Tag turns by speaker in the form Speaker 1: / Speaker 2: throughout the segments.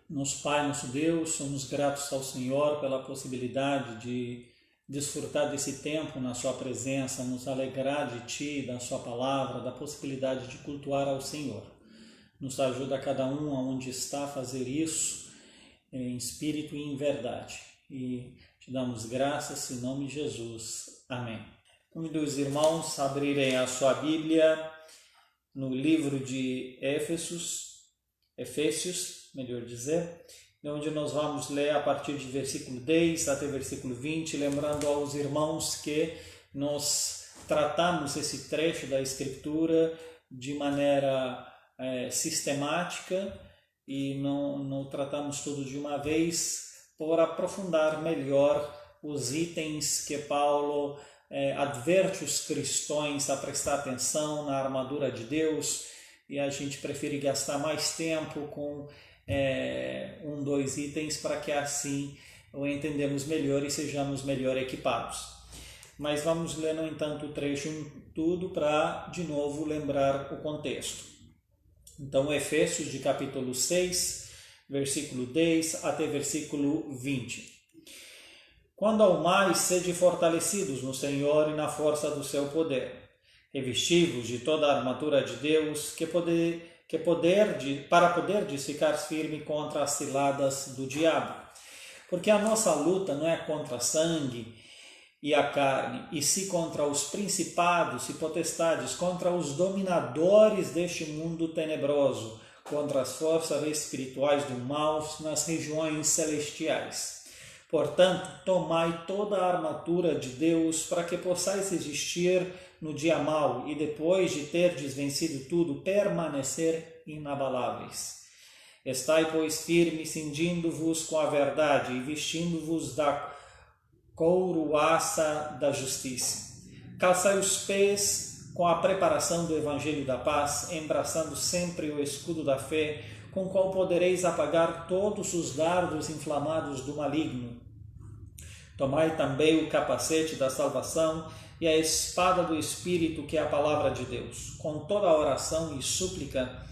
Speaker 1: Nosso Pai, nosso Deus, somos gratos ao Senhor pela possibilidade de desfrutar desse tempo na Sua presença, nos alegrar de Ti, da Sua palavra, da possibilidade de cultuar ao Senhor. Nos ajuda a cada um aonde está a fazer isso, em espírito e em verdade. E Te damos graças em nome de Jesus. Amém. Convido os irmãos a abrirem a sua Bíblia no livro de Efésios, melhor dizer, onde nós vamos ler a partir de versículo 10 até versículo 20, lembrando aos irmãos que nós tratamos esse trecho da Escritura de maneira sistemática e não tratamos tudo de uma vez, por aprofundar melhor os itens que Paulo adverte os cristãos a prestar atenção na armadura de Deus, e a gente prefere gastar mais tempo com dois itens para que assim o entendamos melhor e sejamos melhor equipados. Mas vamos ler, no entanto, o trecho tudo para, de novo, lembrar o contexto. Então, Efésios de capítulo 6, versículo 10 até versículo 20. Quando ao mais sede fortalecidos no Senhor e na força do seu poder, revestivos de toda a armadura de Deus, para poderdes ficar firme contra as ciladas do diabo. Porque a nossa luta não é contra a sangue e a carne, e sim contra os principados e potestades, contra os dominadores deste mundo tenebroso, contra as forças espirituais do mal nas regiões celestiais. Portanto, tomai toda a armadura de Deus para que possais resistir no dia mau e depois de terdes vencido tudo, permanecer inabaláveis. Estai, pois, firmes, cingindo-vos com a verdade e vestindo-vos da couraça da justiça. Calçai os pés com a preparação do evangelho da paz, embraçando sempre o escudo da fé, com o qual podereis apagar todos os dardos inflamados do maligno. Tomai também o capacete da salvação e a espada do Espírito, que é a palavra de Deus, com toda a oração e súplica,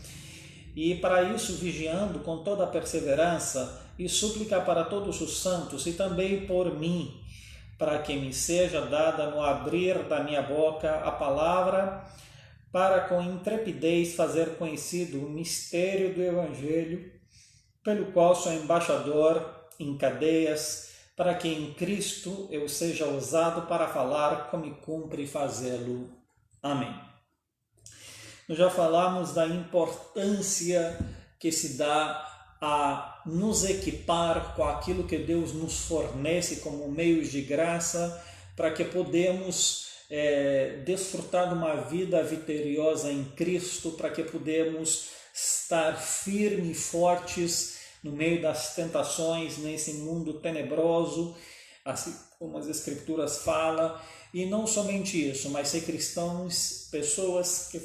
Speaker 1: e para isso vigiando com toda a perseverança e súplica para todos os santos, e também por mim, para que me seja dada no abrir da minha boca a palavra, para com intrepidez fazer conhecido o mistério do Evangelho, pelo qual sou embaixador em cadeias, para que em Cristo eu seja usado para falar como cumpre fazê-lo. Amém. Nós já falamos da importância que se dá a nos equipar com aquilo que Deus nos fornece como meios de graça, para que podemos desfrutar de uma vida vitoriosa em Cristo, para que podemos estar firmes e fortes no meio das tentações, nesse mundo tenebroso, assim como as Escrituras falam, e não somente isso, mas ser cristãos, pessoas que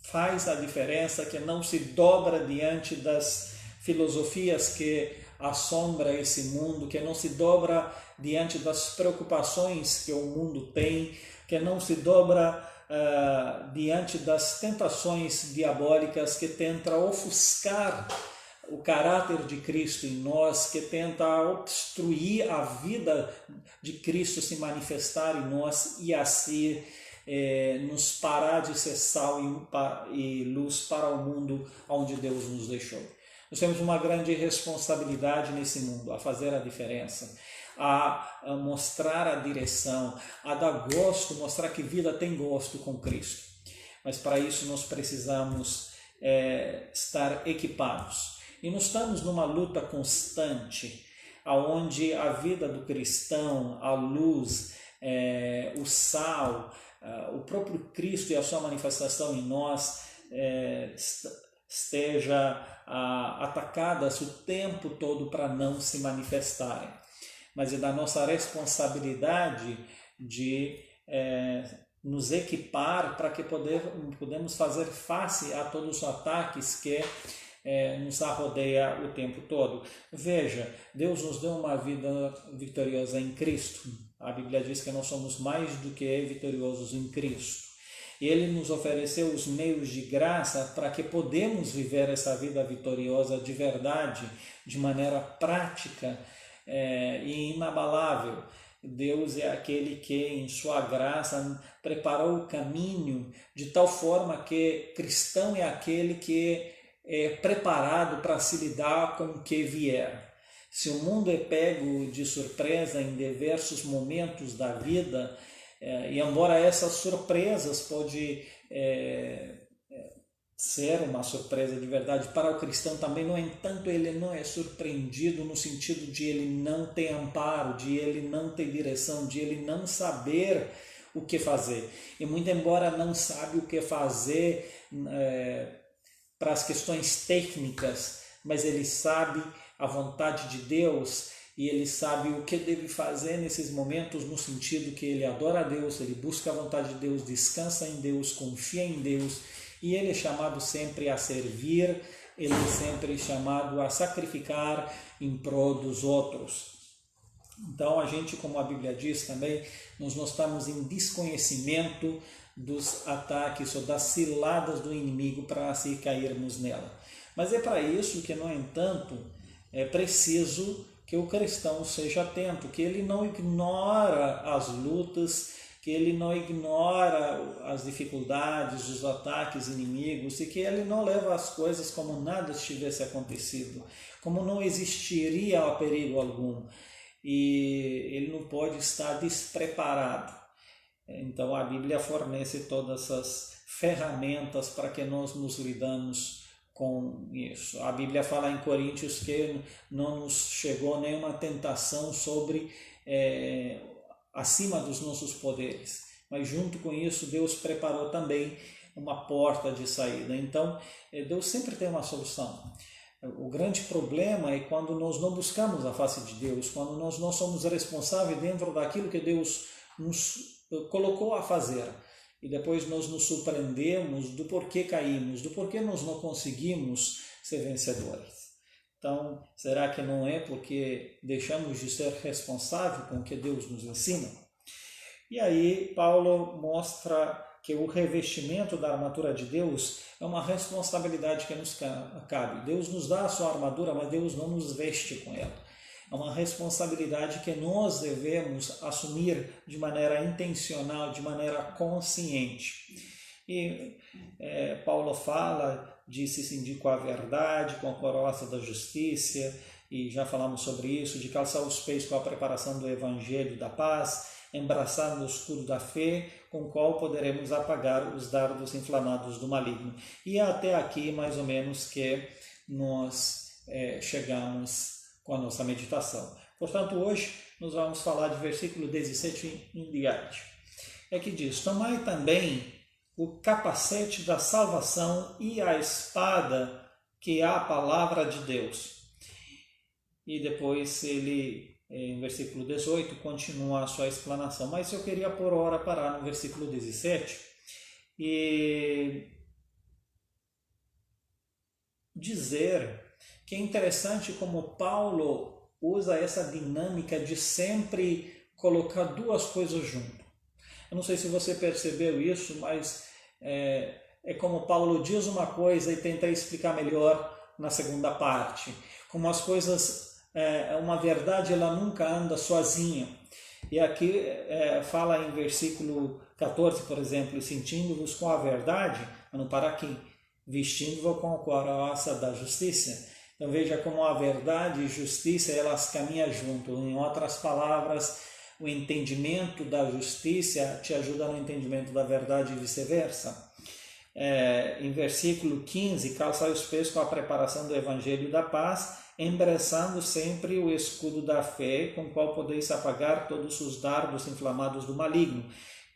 Speaker 1: faz a diferença, que não se dobra diante das filosofias que assombram esse mundo, que não se dobra diante das preocupações que o mundo tem, que não se dobra diante das tentações diabólicas que tentam ofuscar o caráter de Cristo em nós, que tenta obstruir a vida de Cristo se manifestar em nós e assim nos parar de ser sal e luz para o mundo onde Deus nos deixou. Nós temos uma grande responsabilidade nesse mundo, a fazer a diferença, a mostrar a direção, a dar gosto, mostrar que vida tem gosto com Cristo. Mas para isso nós precisamos estar equipados. E nós estamos numa luta constante, onde a vida do cristão, a luz, o sal, o próprio Cristo e a sua manifestação em nós esteja atacadas o tempo todo para não se manifestarem. Mas é da nossa responsabilidade de nos equipar para que podemos fazer face a todos os ataques que nos arrodeia o tempo todo. Veja, Deus nos deu uma vida vitoriosa em Cristo. A Bíblia diz que nós somos mais do que vitoriosos em Cristo. e Ele nos ofereceu os meios de graça para que podemos viver essa vida vitoriosa de verdade, de maneira prática e inabalável. Deus é aquele que, em sua graça, preparou o caminho de tal forma que cristão é aquele que é preparado para se lidar com o que vier. Se o mundo é pego de surpresa em diversos momentos da vida, e embora essas surpresas pode ser uma surpresa de verdade para o cristão também, no entanto, ele não é surpreendido no sentido de ele não ter amparo, de ele não ter direção, de ele não saber o que fazer. E muito embora não sabe o que fazer para as questões técnicas, mas ele sabe a vontade de Deus e ele sabe o que deve fazer nesses momentos, no sentido que ele adora a Deus, ele busca a vontade de Deus, descansa em Deus, confia em Deus, e ele é chamado sempre a servir, ele é sempre chamado a sacrificar em prol dos outros. Então a gente, como a Bíblia diz também, nós não estamos em desconhecimento dos ataques ou das ciladas do inimigo para se cairmos nela. Mas é para isso que, no entanto, é preciso que o cristão seja atento, que ele não ignora as lutas, que ele não ignora as dificuldades, os ataques inimigos, e que ele não leva as coisas como nada tivesse acontecido, como não existiria perigo algum, e ele não pode estar despreparado. Então a Bíblia fornece todas essas ferramentas para que nós nos lidamos com isso. A Bíblia fala em Coríntios que não nos chegou nenhuma tentação acima dos nossos poderes, mas junto com isso Deus preparou também uma porta de saída. Então Deus sempre tem uma solução. O grande problema é quando nós não buscamos a face de Deus, quando nós não somos responsáveis dentro daquilo que Deus nos colocou a fazer. E depois nós nos surpreendemos do porquê caímos, do porquê nós não conseguimos ser vencedores. Então, será que não é porque deixamos de ser responsáveis com o que Deus nos ensina? E aí Paulo mostra que o revestimento da armadura de Deus é uma responsabilidade que nos cabe. Deus nos dá a sua armadura, mas Deus não nos veste com ela. É uma responsabilidade que nós devemos assumir de maneira intencional, de maneira consciente. E Paulo fala de se cindir com a verdade, com a couraça da justiça, e já falamos sobre isso, de calçar os pés com a preparação do Evangelho da paz, embraçando o escudo da fé, com o qual poderemos apagar os dardos inflamados do maligno. E é até aqui, mais ou menos, que nós chegamos com a nossa meditação. Portanto, hoje nós vamos falar de versículo 17 em diante. É que diz: tomai também o capacete da salvação e a espada, que é a palavra de Deus. E depois ele, em versículo 18, continua a sua explanação. Mas eu queria por hora parar no versículo 17 e dizer que é interessante como Paulo usa essa dinâmica de sempre colocar duas coisas junto. Eu não sei se você percebeu isso, mas é como Paulo diz uma coisa e tenta explicar melhor na segunda parte. Como as coisas, uma verdade, ela nunca anda sozinha. E aqui fala em versículo 14, por exemplo, cingindo-vos com a verdade, não para aqui, vestindo-vos com a couraça da justiça. Então veja como a verdade e justiça, elas caminham junto. Em outras palavras, o entendimento da justiça te ajuda no entendimento da verdade e vice-versa. Em versículo 15, calçai os pés com a preparação do Evangelho da paz, embraçando sempre o escudo da fé, com o qual podeis apagar todos os dardos inflamados do maligno.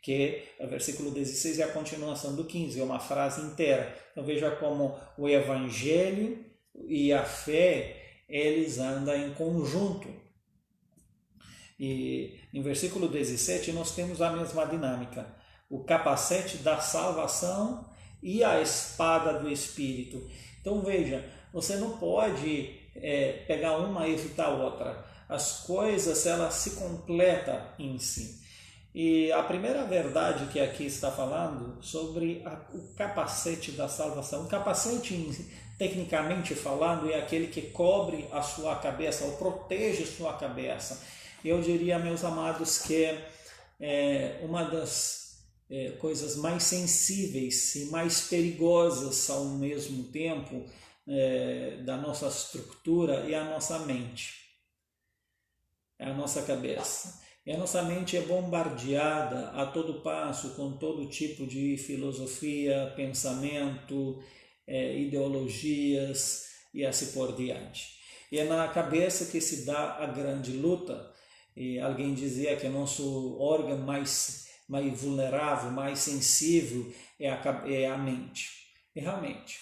Speaker 1: Que o versículo 16 é a continuação do 15, é uma frase inteira. Então veja como o Evangelho e a fé, eles andam em conjunto. E em versículo 17 nós temos a mesma dinâmica. O capacete da salvação e a espada do Espírito. Então veja, você não pode pegar uma e evitar a outra. As coisas, elas se completam em si. E a primeira verdade que aqui está falando sobre o capacete da salvação. O capacete, tecnicamente falando, é aquele que cobre a sua cabeça ou protege sua cabeça. Eu diria, meus amados, que é uma das coisas mais sensíveis e mais perigosas ao mesmo tempo da nossa estrutura é a nossa mente, é a nossa cabeça. E a nossa mente é bombardeada a todo passo com todo tipo de filosofia, pensamento, ideologias e assim por diante. E é na cabeça que se dá a grande luta. E alguém dizia que o nosso órgão mais vulnerável, mais sensível é a mente. E realmente,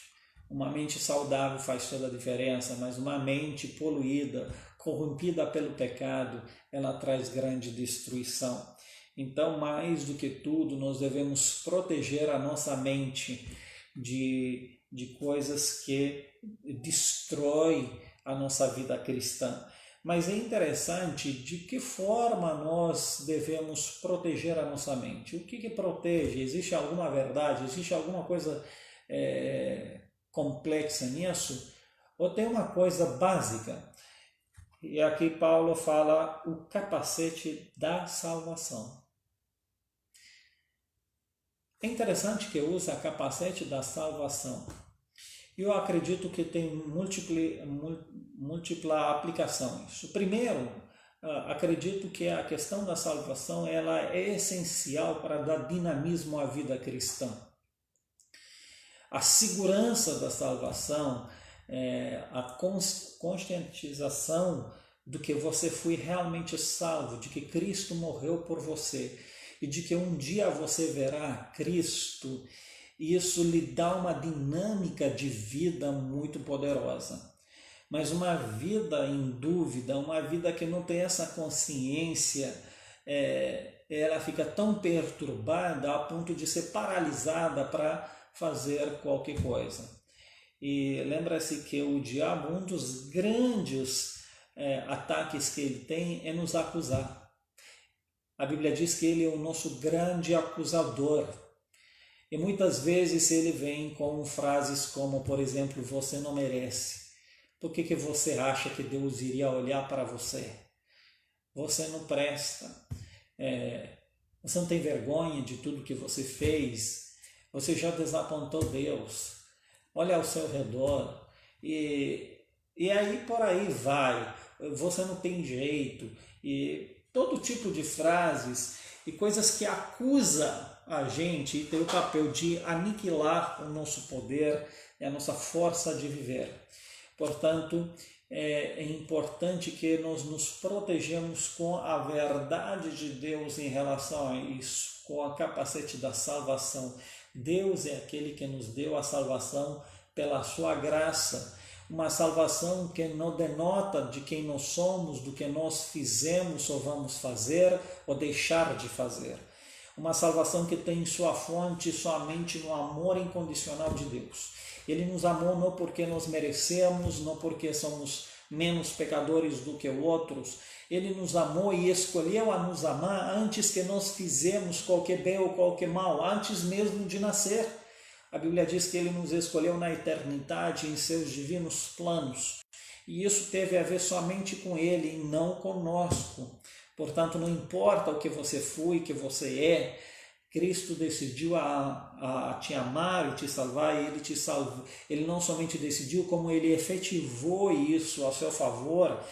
Speaker 1: uma mente saudável faz toda a diferença, mas uma mente poluída, corrompida pelo pecado, ela traz grande destruição. Então, mais do que tudo, nós devemos proteger a nossa mente de coisas que destroem a nossa vida cristã. Mas é interessante de que forma nós devemos proteger a nossa mente. O que protege? Existe alguma verdade? Existe alguma coisa complexa nisso? Ou tem uma coisa básica? E aqui Paulo fala o capacete da salvação. É interessante que usa capacete da salvação. Eu acredito que tem múltipla aplicação isso. Primeiro, acredito que a questão da salvação ela é essencial para dar dinamismo à vida cristã. A segurança da salvação, a conscientização do que você foi realmente salvo, de que Cristo morreu por você e de que um dia você verá Cristo, isso lhe dá uma dinâmica de vida muito poderosa. Mas uma vida em dúvida, uma vida que não tem essa consciência, ela fica tão perturbada a ponto de ser paralisada para fazer qualquer coisa. E lembra-se que o diabo, um dos grandes ataques que ele tem é nos acusar. A Bíblia diz que ele é o nosso grande acusador. E muitas vezes ele vem com frases como, por exemplo, você não merece. Por que você acha que Deus iria olhar para você? Você não presta. Você não tem vergonha de tudo que você fez. Você já desapontou Deus. Olha ao seu redor. E aí por aí vai. Você não tem jeito. E todo tipo de frases e coisas que acusam a gente e tem o papel de aniquilar o nosso poder e a nossa força de viver. Portanto, é importante que nós nos protegemos com a verdade de Deus em relação a isso, com a capacete da salvação. Deus é aquele que nos deu a salvação pela sua graça, uma salvação que não denota de quem nós somos, do que nós fizemos ou vamos fazer ou deixar de fazer. Uma salvação que tem sua fonte somente no amor incondicional de Deus. Ele nos amou não porque nós merecemos, não porque somos menos pecadores do que outros. Ele nos amou e escolheu a nos amar antes que nós fizemos qualquer bem ou qualquer mal, antes mesmo de nascer. A Bíblia diz que ele nos escolheu na eternidade em seus divinos planos. E isso teve a ver somente com ele e não conosco. Portanto, não importa o que você foi, o que você é, Cristo decidiu a te amar e te salvar, e Ele te salvou. Ele não somente decidiu, como Ele efetivou isso a seu favor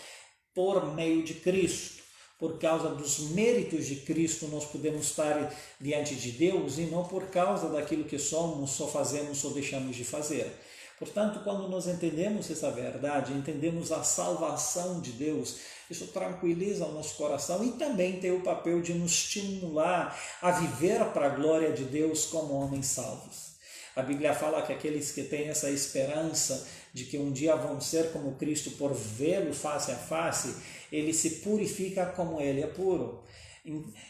Speaker 1: por meio de Cristo. Por causa dos méritos de Cristo, nós podemos estar diante de Deus e não por causa daquilo que somos, só fazemos ou deixamos de fazer. Portanto, quando nós entendemos essa verdade, entendemos a salvação de Deus, isso tranquiliza o nosso coração e também tem o papel de nos estimular a viver para a glória de Deus como homens salvos. A Bíblia fala que aqueles que têm essa esperança de que um dia vão ser como Cristo por vê-lo face a face, ele se purifica como ele é puro.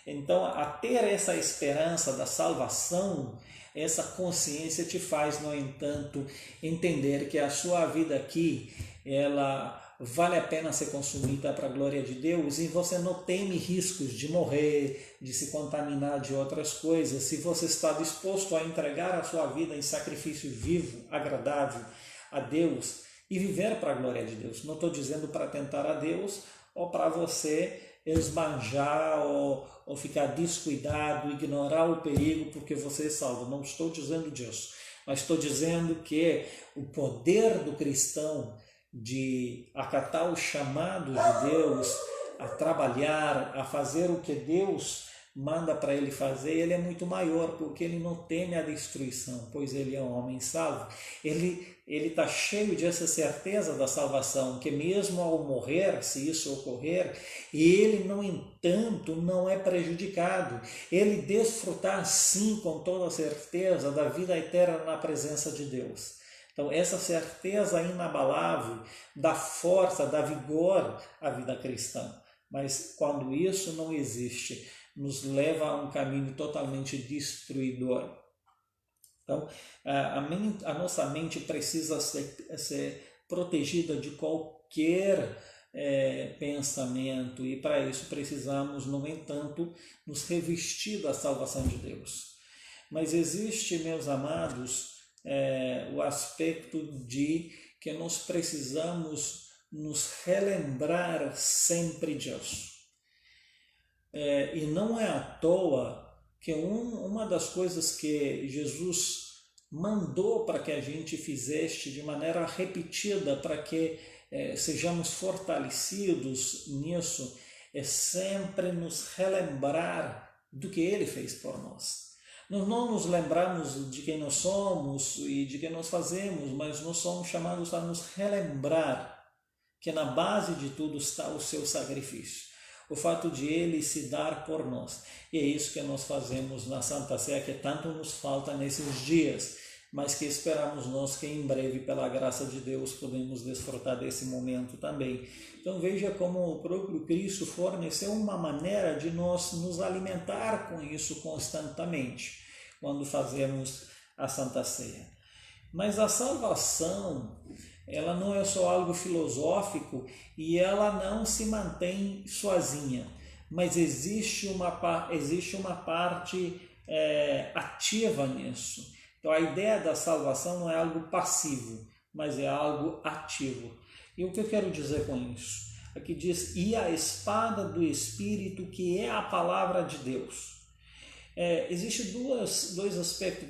Speaker 1: Então, a ter essa esperança da salvação, essa consciência te faz, no entanto, entender que a sua vida aqui, ela vale a pena ser consumida para a glória de Deus e você não teme riscos de morrer, de se contaminar de outras coisas, se você está disposto a entregar a sua vida em sacrifício vivo, agradável a Deus e viver para a glória de Deus. Não estou dizendo para tentar a Deus ou para você esbanjar ou ficar descuidado, ignorar o perigo porque você é salvo. Não estou dizendo disso, mas estou dizendo que o poder do cristão de acatar os chamados de Deus, a trabalhar, a fazer o que Deus manda para ele fazer, ele é muito maior, porque ele não teme a destruição, pois ele é um homem salvo. Ele está cheio dessa certeza da salvação, que mesmo ao morrer, se isso ocorrer, ele, no entanto, não é prejudicado. Ele desfrutar, sim, com toda certeza, da vida eterna na presença de Deus. Então, essa certeza inabalável dá força, dá vigor à vida cristã. Mas quando isso não existe, nos leva a um caminho totalmente destruidor. Então, a nossa mente precisa ser protegida de qualquer pensamento, e para isso precisamos, no entanto, nos revestir da salvação de Deus. Mas existe, meus amados, o aspecto de que nós precisamos nos relembrar sempre disso. E não é à toa que uma das coisas que Jesus mandou para que a gente fizesse de maneira repetida, para que sejamos fortalecidos nisso, é sempre nos relembrar do que Ele fez por nós. Nós não nos lembramos de quem nós somos e de quem nós fazemos, mas nós somos chamados a nos relembrar que na base de tudo está o seu sacrifício, o fato de Ele se dar por nós. E é isso que nós fazemos na Santa Ceia, que tanto nos falta nesses dias, mas que esperamos nós que em breve, pela graça de Deus, podemos desfrutar desse momento também. Então veja como o próprio Cristo forneceu uma maneira de nós nos alimentar com isso constantemente, quando fazemos a Santa Ceia. Mas a salvação, ela não é só algo filosófico e ela não se mantém sozinha, mas existe uma parte ativa nisso. Então a ideia da salvação não é algo passivo, mas é algo ativo. E o que eu quero dizer com isso? Aqui diz, e a espada do Espírito, que é a palavra de Deus. Existem dois aspectos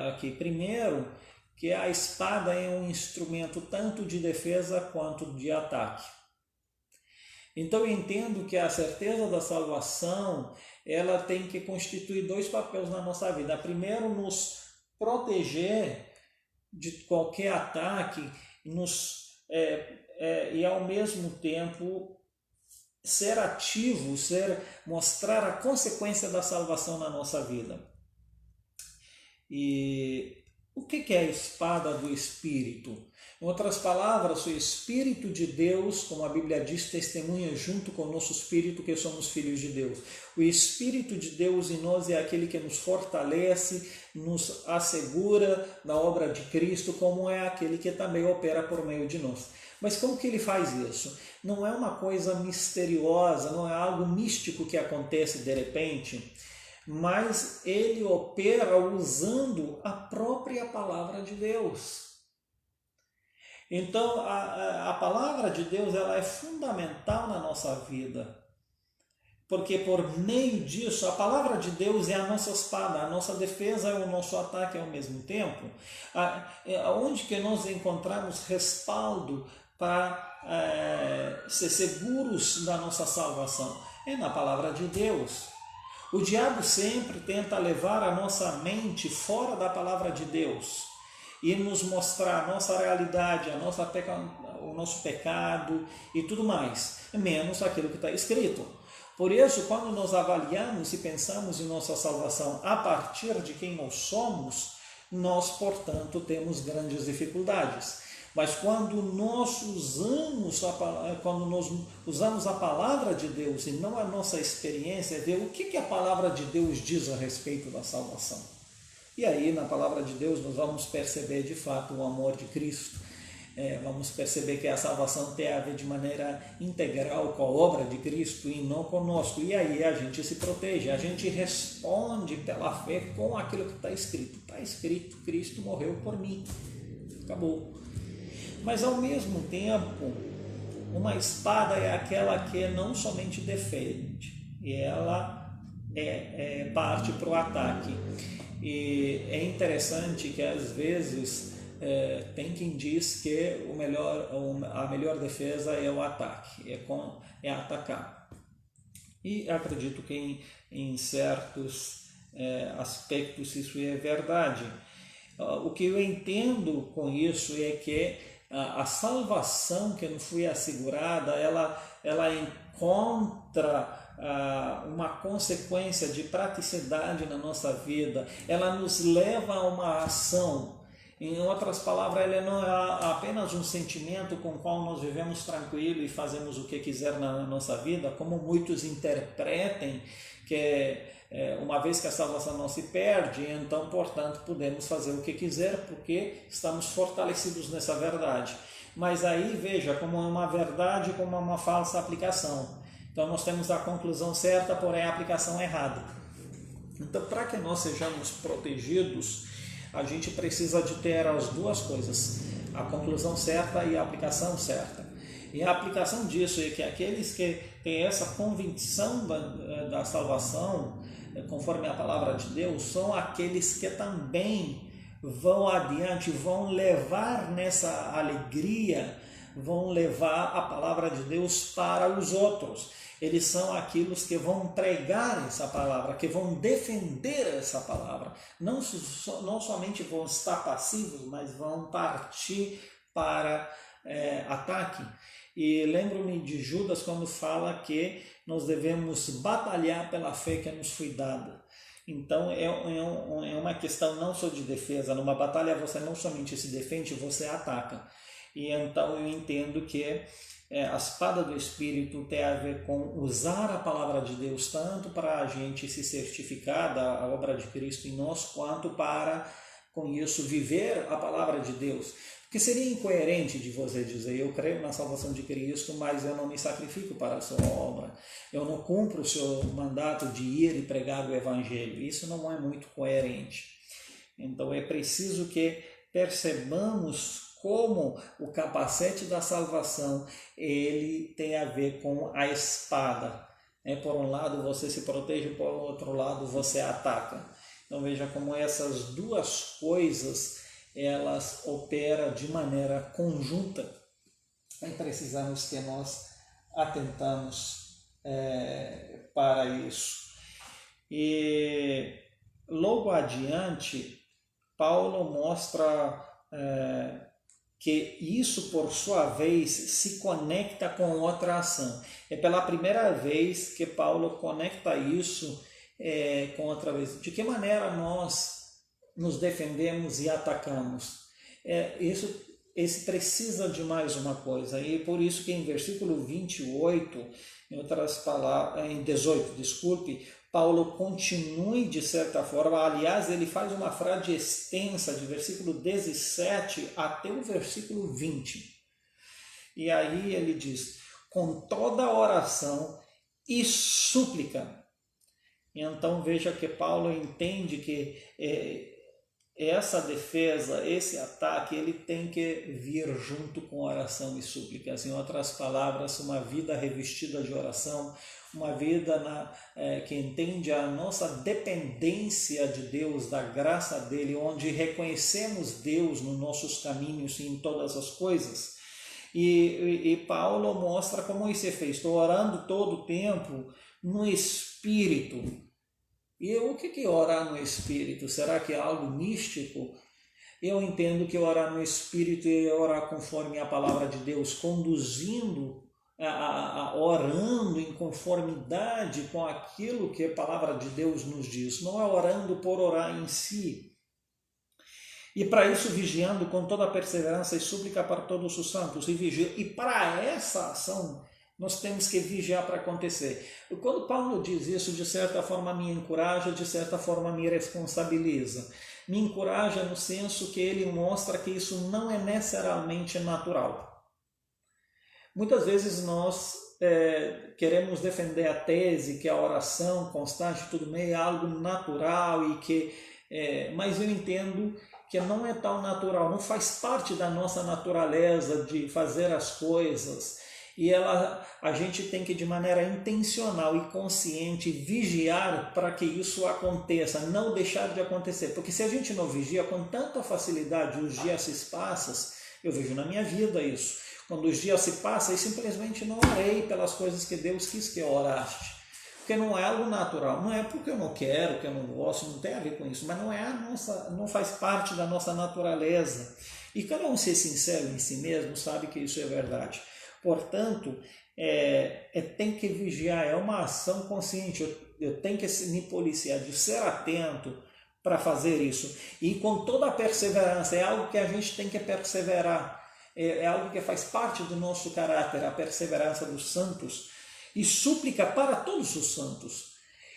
Speaker 1: aqui. Primeiro, que a espada é um instrumento tanto de defesa quanto de ataque. Então eu entendo que a certeza da salvação, ela tem que constituir dois papéis na nossa vida. Primeiro, nos proteger de qualquer ataque e ao mesmo tempo ser ativo, mostrar a consequência da salvação na nossa vida. E o que é a espada do Espírito? Em outras palavras, o Espírito de Deus, como a Bíblia diz, testemunha junto com o nosso Espírito que somos filhos de Deus. O Espírito de Deus em nós é aquele que nos fortalece, nos assegura na obra de Cristo, como é aquele que também opera por meio de nós. Mas como que ele faz isso? Não é uma coisa misteriosa, não é algo místico que acontece de repente, mas ele opera usando a própria palavra de Deus. Então, a palavra de Deus, ela é fundamental na nossa vida, porque por meio disso, a palavra de Deus é a nossa espada, a nossa defesa é o nosso ataque ao mesmo tempo. Onde que nós encontramos respaldo para ser seguros da nossa salvação? É na palavra de Deus. O diabo sempre tenta levar a nossa mente fora da palavra de Deus e nos mostrar a nossa realidade, o nosso pecado e tudo mais, menos aquilo que está escrito. Por isso, quando nós avaliamos e pensamos em nossa salvação a partir de quem nós somos, nós, portanto, temos grandes dificuldades. Mas quando nós usamos a palavra de Deus e não a nossa experiência, ver o que a palavra de Deus diz a respeito da salvação. E aí, na palavra de Deus, nós vamos perceber de fato o amor de Cristo. vamos perceber que a salvação tem a ver de maneira integral com a obra de Cristo e não conosco. E aí a gente se protege, a gente responde pela fé com aquilo que está escrito. Está escrito, Cristo morreu por mim. Acabou. Mas ao mesmo tempo, uma espada é aquela que não somente defende, ela parte para o ataque. E é interessante que às vezes tem quem diz que a melhor defesa é o ataque, é atacar. E acredito que em certos aspectos isso é verdade. O que eu entendo com isso é que a salvação que nos foi assegurada, ela encontra uma consequência de praticidade na nossa vida, ela nos leva a uma ação. Em outras palavras, ela não é apenas um sentimento com o qual nós vivemos tranquilo e fazemos o que quiser na nossa vida, como muitos interpretem, que uma vez que a salvação não se perde, então, portanto, podemos fazer o que quiser, porque estamos fortalecidos nessa verdade. Mas aí, veja, como é uma verdade, como é uma falsa aplicação. Então, nós temos a conclusão certa, porém a aplicação errada. Então, para que nós sejamos protegidos, a gente precisa de ter as duas coisas, a conclusão certa e a aplicação certa. E a aplicação disso é que aqueles que têm essa convicção da salvação, conforme a palavra de Deus, são aqueles que também vão adiante, vão levar nessa alegria, vão levar a palavra de Deus para os outros. Eles são aqueles que vão pregar essa palavra, que vão defender essa palavra. Não somente vão estar passivos, mas vão partir para ataque. E lembro-me de Judas quando fala que nós devemos batalhar pela fé que nos foi dada. Então é uma questão não só de defesa. Numa batalha você não somente se defende, você ataca. E então eu entendo que a espada do Espírito tem a ver com usar a palavra de Deus tanto para a gente se certificar da obra de Cristo em nós, quanto para, com isso, viver a palavra de Deus. Porque seria incoerente de você dizer, eu creio na salvação de Cristo, mas eu não me sacrifico para a sua obra. Eu não cumpro o seu mandato de ir e pregar o Evangelho. Isso não é muito coerente. Então é preciso que percebamos como o capacete da salvação ele tem a ver com a espada. Por um lado você se protege, por outro lado você ataca. Então veja como essas duas coisas elas operam de maneira conjunta. E precisamos que nós atentamos para isso. E logo adiante, Paulo mostra que isso, por sua vez, se conecta com outra ação. É pela primeira vez que Paulo conecta isso com outra vez. De que maneira nós nos defendemos e atacamos? Esse precisa de mais uma coisa, e por isso que em versículo 28, em 18, Paulo continue de certa forma, aliás, ele faz uma frase extensa de versículo 17 até o versículo 20. E aí ele diz, com toda oração e súplica. Então veja que Paulo entende que essa defesa, esse ataque, ele tem que vir junto com oração e súplicas. Em outras palavras, uma vida revestida de oração, uma vida que entende a nossa dependência de Deus, da graça dele, onde reconhecemos Deus nos nossos caminhos e em todas as coisas. E Paulo mostra como isso é feito. Estou orando todo o tempo no Espírito. E o que é orar no Espírito? Será que é algo místico? Eu entendo que orar no Espírito é orar conforme a palavra de Deus, conduzindo, orando em conformidade com aquilo que a palavra de Deus nos diz. Não é orando por orar em si. E para isso vigiando com toda a perseverança e súplica para todos os santos. E para essa ação nós temos que vigiar para acontecer. E quando Paulo diz isso, de certa forma me encoraja, de certa forma me responsabiliza. me encoraja no senso que ele mostra que isso não é necessariamente natural. Muitas vezes nós queremos defender a tese que a oração constante tudo meio é algo natural e que, mas eu entendo que não é tão natural, não faz parte da nossa natureza de fazer as coisas. E a gente tem que, de maneira intencional e consciente, vigiar para que isso aconteça, não deixar de acontecer. Porque se a gente não vigia com tanta facilidade, os dias se passam, eu vejo na minha vida isso. Quando os dias se passam, eu simplesmente não orei pelas coisas que Deus quis que eu oraste. Porque não é algo natural. Não é porque eu não quero, que eu não gosto, não tem a ver com isso. Mas não faz parte da nossa natureza. E cada um ser sincero em si mesmo sabe que isso é verdade. Portanto, tem que vigiar, é uma ação consciente. Eu tenho que me policiar, de ser atento para fazer isso. E com toda a perseverança, é algo que a gente tem que perseverar. É algo que faz parte do nosso caráter, a perseverança dos santos. E súplica para todos os santos.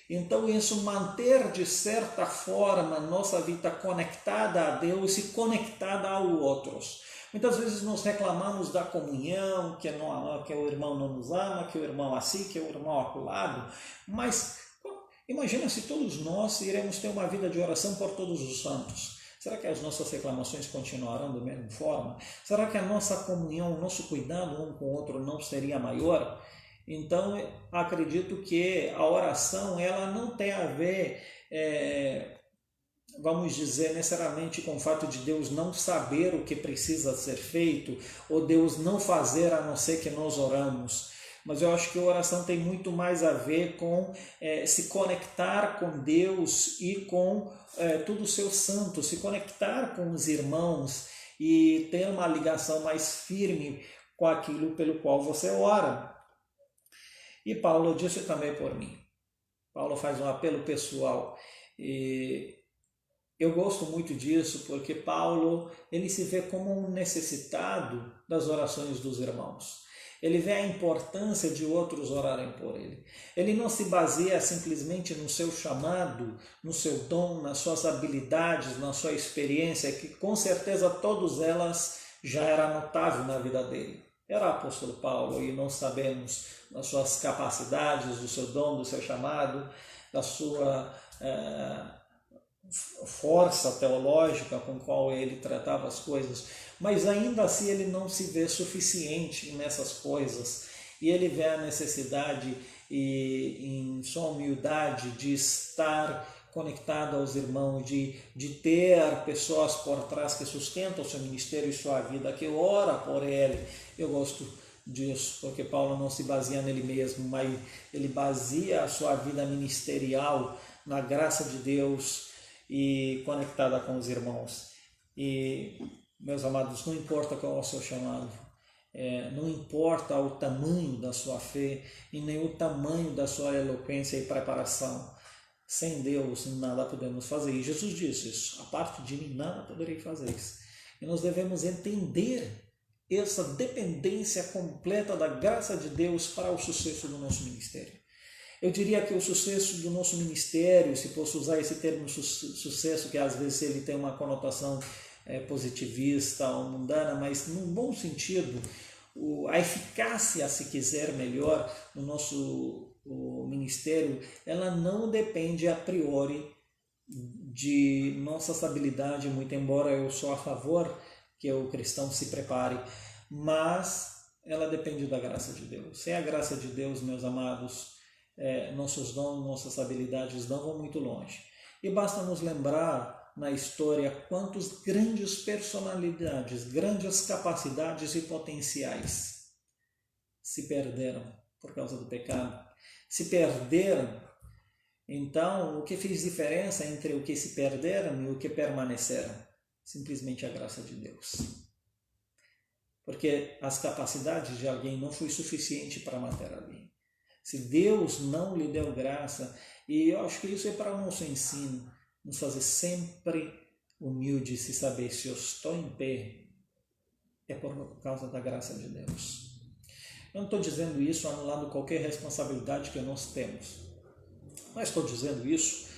Speaker 1: Então, isso manter, de certa forma, nossa vida conectada a Deus e conectada aos outros. Muitas vezes nós reclamamos da comunhão, que o irmão não nos ama, que o irmão assim, que o irmão acolado, mas imagina se todos nós iremos ter uma vida de oração por todos os santos. Será que as nossas reclamações continuarão da mesma forma? Será que a nossa comunhão, o nosso cuidado um com o outro não seria maior? Então, acredito que a oração ela não tem a ver, vamos dizer, necessariamente com o fato de Deus não saber o que precisa ser feito, ou Deus não fazer a não ser que nós oramos. Mas eu acho que a oração tem muito mais a ver com se conectar com Deus e com todos os seus santos, se conectar com os irmãos e ter uma ligação mais firme com aquilo pelo qual você ora. E Paulo disse também por mim. Paulo faz um apelo pessoal e eu gosto muito disso porque Paulo ele se vê como um necessitado das orações dos irmãos. Ele vê a importância de outros orarem por ele. Ele não se baseia simplesmente no seu chamado, no seu dom, nas suas habilidades, na sua experiência, que com certeza todas elas já era notável na vida dele. Era apóstolo Paulo e nós sabemos das suas capacidades, do seu dom, do seu chamado, da sua força teológica com qual ele tratava as coisas, mas ainda assim ele não se vê suficiente nessas coisas e ele vê a necessidade em sua humildade de estar conectado aos irmãos, de ter pessoas por trás que sustentam o seu ministério e sua vida, que ora por ele. Eu gosto disso, porque Paulo não se baseia nele mesmo, mas ele baseia a sua vida ministerial na graça de Deus e conectada com os irmãos. E, meus amados, não importa qual é o seu chamado, não importa o tamanho da sua fé e nem o tamanho da sua eloquência e preparação. Sem Deus nada podemos fazer. E Jesus disse isso: a parte de mim nada poderei fazer isso. E nós devemos entender essa dependência completa da graça de Deus para o sucesso do nosso ministério. Eu diria que o sucesso do nosso ministério, se posso usar esse termo sucesso, que às vezes ele tem uma conotação positivista ou mundana, mas num bom sentido, a eficácia, se quiser melhor, no nosso ministério, ela não depende a priori de nossa habilidade, muito embora eu sou a favor que o cristão se prepare, mas ela depende da graça de Deus. Sem a graça de Deus, meus amados, nossos dons, nossas habilidades não vão muito longe. E basta nos lembrar na história quantas grandes personalidades, grandes capacidades e potenciais se perderam por causa do pecado. Se perderam. Então, o que fez diferença entre o que se perderam e o que permaneceram? Simplesmente a graça de Deus. Porque as capacidades de alguém não foi suficiente para matar alguém. Se Deus não lhe deu graça, e eu acho que isso é para o nosso ensino, nos fazer sempre humildes e saber se eu estou em pé, é por causa da graça de Deus. Eu não estou dizendo isso anulando qualquer responsabilidade que nós temos, mas estou dizendo isso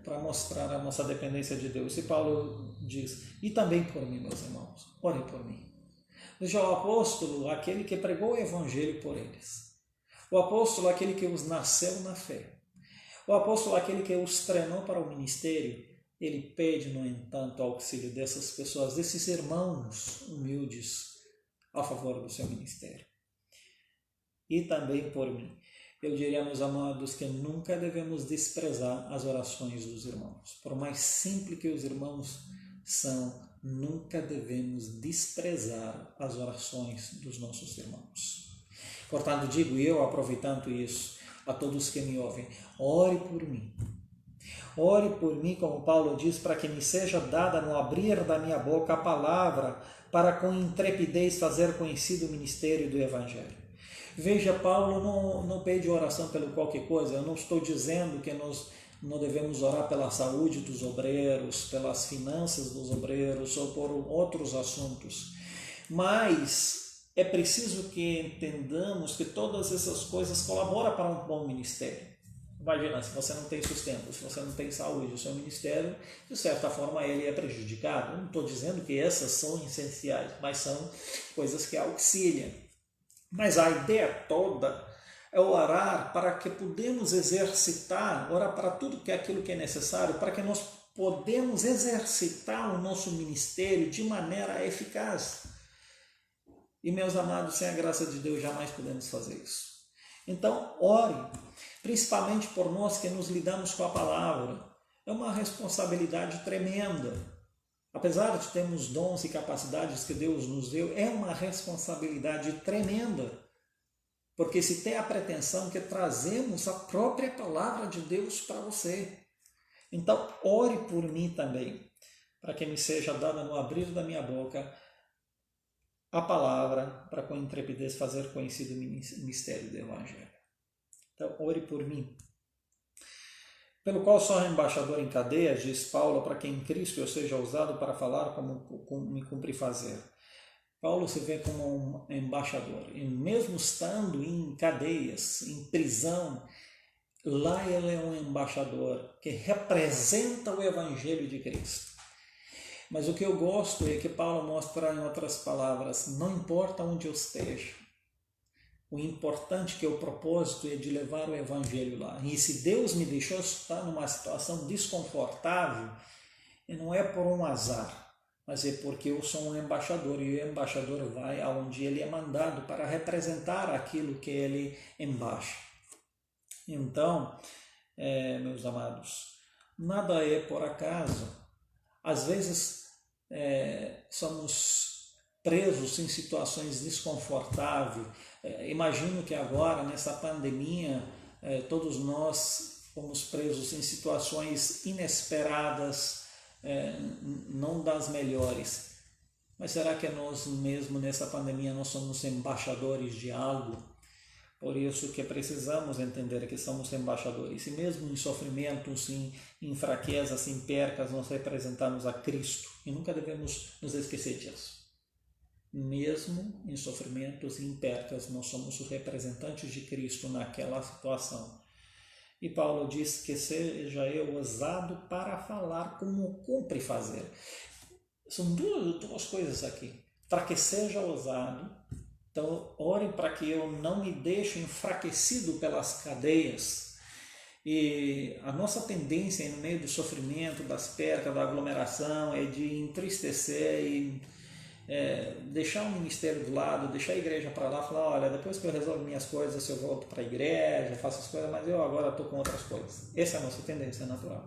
Speaker 1: para mostrar a nossa dependência de Deus. E Paulo diz, e também por mim, meus irmãos, orem por mim. Veja, o apóstolo, aquele que pregou o evangelho por eles. O apóstolo, aquele que os nasceu na fé. O apóstolo, aquele que os treinou para o ministério. Ele pede, no entanto, o auxílio dessas pessoas, desses irmãos humildes, a favor do seu ministério. E também por mim. Eu diria, meus amados, que nunca devemos desprezar as orações dos irmãos. Por mais simples que os irmãos são, nunca devemos desprezar as orações dos nossos irmãos. Portanto, digo eu, aproveitando isso, a todos que me ouvem, ore por mim. Ore por mim, como Paulo diz, para que me seja dada no abrir da minha boca a palavra, para com intrepidez fazer conhecido o ministério do Evangelho. Veja, Paulo não pede oração pelo qualquer coisa. Eu não estou dizendo que nós não devemos orar pela saúde dos obreiros, pelas finanças dos obreiros ou por outros assuntos. Mas é preciso que entendamos que todas essas coisas colaboram para um bom ministério. Imagina, se você não tem sustento, se você não tem saúde, o seu ministério, de certa forma, ele é prejudicado. Eu não estou dizendo que essas são essenciais, mas são coisas que auxiliam. Mas a ideia toda é orar para que podemos exercitar, orar para tudo que é aquilo que é necessário, para que nós podemos exercitar o nosso ministério de maneira eficaz. E, meus amados, sem a graça de Deus, jamais podemos fazer isso. Então, ore, principalmente por nós que nos lidamos com a palavra. É uma responsabilidade tremenda. Apesar de termos dons e capacidades que Deus nos deu, é uma responsabilidade tremenda. Porque se tem a pretensão que trazemos a própria palavra de Deus para você. Então, ore por mim também, para que me seja dada no abrir da minha boca a palavra, para com intrepidez fazer conhecido o mistério do Evangelho. Então, ore por mim. Pelo qual sou embaixador em cadeias, diz Paulo, para que em Cristo eu seja usado para falar como me cumpre fazer. Paulo se vê como um embaixador, e mesmo estando em cadeias, em prisão, lá ele é um embaixador que representa o Evangelho de Cristo. Mas o que eu gosto é que Paulo mostra em outras palavras, não importa onde eu esteja, o importante que é o propósito é de levar o Evangelho lá. E se Deus me deixou estar numa situação desconfortável, não é por um azar, mas é porque eu sou um embaixador e o embaixador vai aonde ele é mandado para representar aquilo que ele embaixa. Então, meus amados, nada é por acaso. Às vezes somos presos em situações desconfortáveis. Imagino que agora, nessa pandemia, todos nós fomos presos em situações inesperadas, não das melhores. Mas será que nós mesmo nessa pandemia nós somos embaixadores de algo? Por isso que precisamos entender que somos embaixadores. E mesmo em sofrimentos, em fraquezas, em percas, nós representamos a Cristo. E nunca devemos nos esquecer disso. Mesmo em sofrimentos e em percas, nós somos os representantes de Cristo naquela situação. E Paulo diz que seja eu ousado para falar como cumpre fazer. São duas coisas aqui. Para que seja ousado. Então, orem para que eu não me deixe enfraquecido pelas cadeias. E a nossa tendência no meio do sofrimento, das percas, da aglomeração, é de entristecer e deixar o ministério do lado, deixar a igreja para lá, falar, olha, depois que eu resolvo minhas coisas, eu volto para a igreja, faço as coisas, mas eu agora estou com outras coisas. Essa é a nossa tendência natural.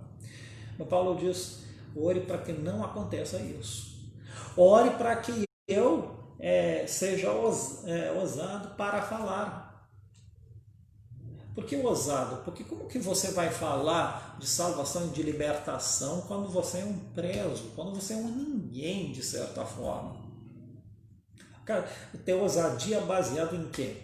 Speaker 1: O Paulo diz, ore para que não aconteça isso. Ore para que eu seja ousado para falar. Por que ousado? Porque como que você vai falar de salvação e de libertação quando você é um preso, quando você é um ninguém, de certa forma? Cara, ter ousadia baseado em quê?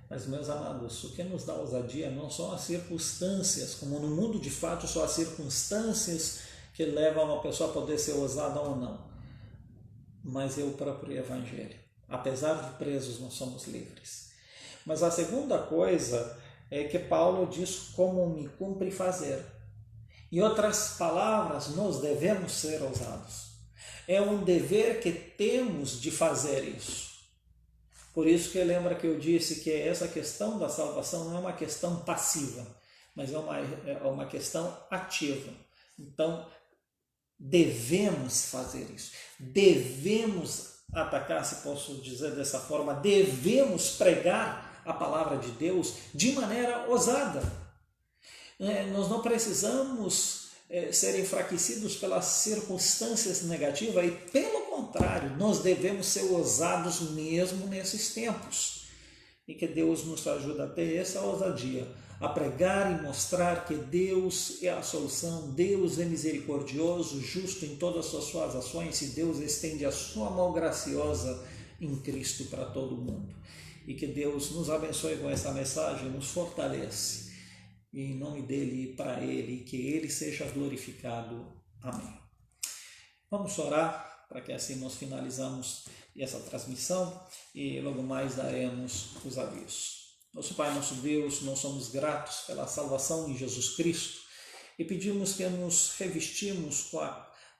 Speaker 1: Mas, meus amados, o que nos dá ousadia não são as circunstâncias, como no mundo de fato são as circunstâncias que levam uma pessoa a poder ser ousada ou não, mas é o próprio Evangelho. Apesar de presos, nós somos livres. Mas a segunda coisa é que Paulo diz como me cumpre fazer. Em outras palavras, nós devemos ser ousados. É um dever que temos de fazer isso. Por isso que lembra que eu disse que essa questão da salvação não é uma questão passiva, mas é uma questão ativa. Então, devemos fazer isso. Devemos atacar, se posso dizer dessa forma, devemos pregar a palavra de Deus de maneira ousada. Nós não precisamos ser enfraquecidos pelas circunstâncias negativas e, pelo contrário, nós devemos ser ousados mesmo nesses tempos. E que Deus nos ajude a ter essa ousadia, a pregar e mostrar que Deus é a solução, Deus é misericordioso, justo em todas as suas ações e Deus estende a sua mão graciosa em Cristo para todo mundo. E que Deus nos abençoe com essa mensagem, nos fortalece. E em nome dele e para ele, que ele seja glorificado. Amém. Vamos orar para que assim nós finalizamos essa transmissão e logo mais daremos os avisos. Nosso Pai, nosso Deus, nós somos gratos pela salvação em Jesus Cristo e pedimos que nos revestimos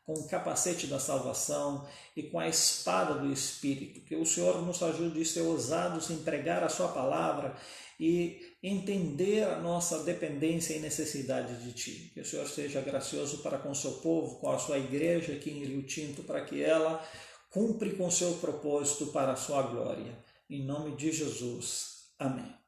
Speaker 1: com o capacete da salvação e com a espada do Espírito, que o Senhor nos ajude a ser ousados em pregar a sua palavra e entender a nossa dependência e necessidade de Ti. Que o Senhor seja gracioso para com o seu povo, com a sua igreja aqui em Rio Tinto, para que ela cumpra com o seu propósito para a sua glória. Em nome de Jesus. Amém.